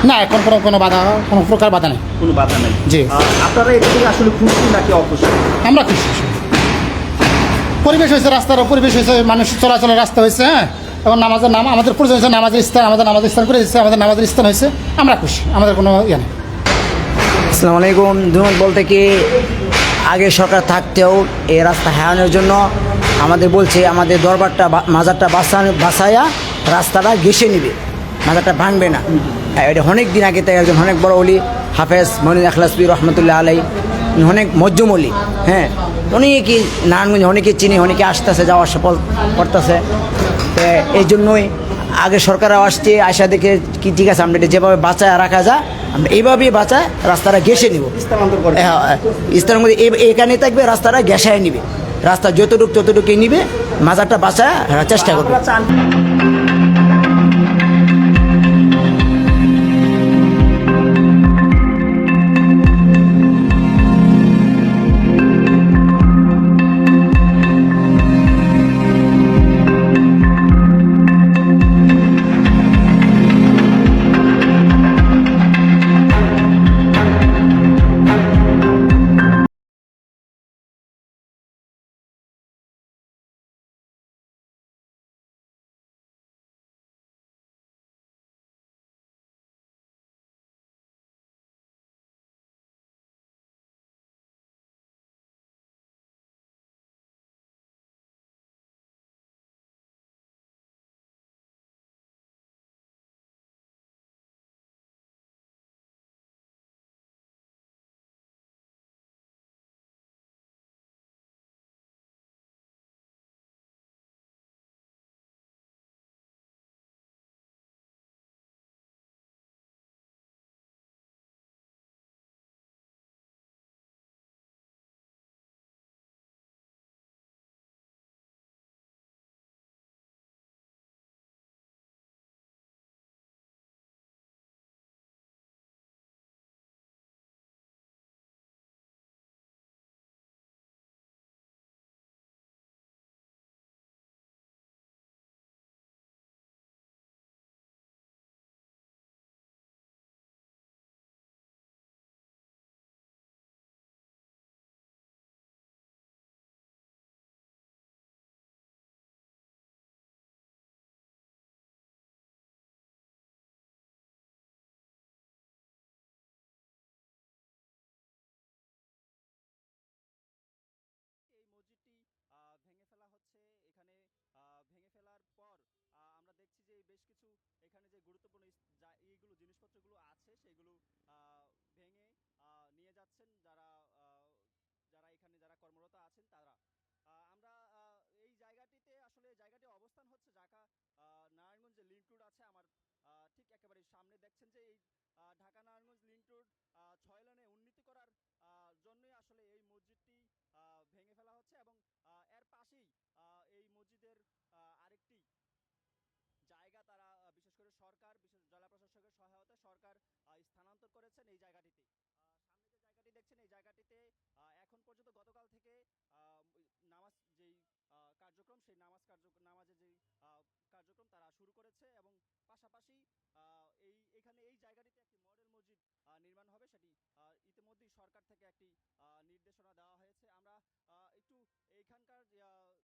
না, এখন কোনো প্রকার বাধা নেই। কোনো বাধা নেই। জি। আপনারা এটা থেকে আসলে খুশি নাকি অখুশি? আমরা খুশি। পরিবেশ হয়েছে, রাস্তার পরিবেশ হয়েছে, মানুষ চলাচলের রাস্তা হয়েছে। হ্যাঁ, এবং নামাজের নাম আমাদের প্রয়োজন হয়েছে, নামাজের স্থান, আমাদের নামাজের স্থান করে দিচ্ছে, আমাদের নামাজের স্থান হয়েছে। আমরা খুশি, আমাদের কোনো ইয়ে নেই। আসসালামু আলাইকুম। ধন্যবাদ বলতে কি, আগে সরকার থাকতেও এই রাস্তা হারানোর জন্য আমাদের বলছে আমাদের দরবারটা মাজারটা বাসায়া রাস্তাটা ঘেঁষে নেবে, মাজারটা ভাঙবে না। এটা অনেক দিন আগে তাই একজন অনেক বড় অলি হাফেজ মনির আখলাসবি রহমতুল্লাহ আলাই, অনেক মজ্জুম অলি। হ্যাঁ, অনেকেই নারায়ণগঞ্জ অনেকে চিনি, অনেকে আসতেছে, যাওয়া আসা করতেছে। এই জন্যই আগে সরকারও আসছে, আসা দেখে কি ঠিক আছে, আমরা এটা যেভাবে বাঁচায় রাখা যায় আমরা এইভাবেই বাঁচায় রাস্তাটা ঘেঁষে নিব। স্থানান্তর করে স্থানের মধ্যে এখানে থাকবে, রাস্তাটা ঘেঁষায় নিবে, রাস্তা যতটুকুই নিবে, মাজারটা বাঁচায় চেষ্টা করবে। আপনারা চান এই মসজিদটি ভেঙে ফেলা হচ্ছে। এখানে ভেঙে ফেলার পর আমরা দেখছি যে বেশ কিছু এখানে যে গুরুত্বপূর্ণ এইগুলো জিনিসপত্রগুলো আছে সেগুলো ভেঙে নিয়ে যাচ্ছেন যারা যারা এখানে যারা কর্মরত আছেন তারা। আমরা এই জায়গাটিতে আসলে জায়গাটি অবস্থান হচ্ছে ঢাকা নারায়ণগঞ্জ যে লিংক রোড আছে আমার ঠিক একেবারে সামনে দেখছেন যে এই ঢাকা নারায়ণগঞ্জ লিংক রোড 6 লেনে উন্নতি করার জন্যই আসলে এই মসজিদটি ভেঙে ফেলা হচ্ছে এবং এর পাশেই এই মসজিদের আরেকটি জায়গা তারা বিশেষ করে সরকার, বিশেষ জেলা প্রশাসকের সহায়তায় সরকার স্থানান্তর করেছেন এই জায়গাটিতে। সামনে যে জায়গাটি দেখছেন এই জায়গাটিতে এখন পর্যন্ত গতকাল থেকে নামাজ যেই কার্যক্রম সেই নামাজের যেই কার্যক্রম তারা শুরু করেছে এবং পাশাপাশি এখানে এই জায়গাটিতে একটি মডেল মসজিদ নির্মাণ হবে, সেটি ইতিমধ্যেই সরকার থেকে একটি নির্দেশনা দেওয়া হয়েছে। আমরা একটু এইখানকার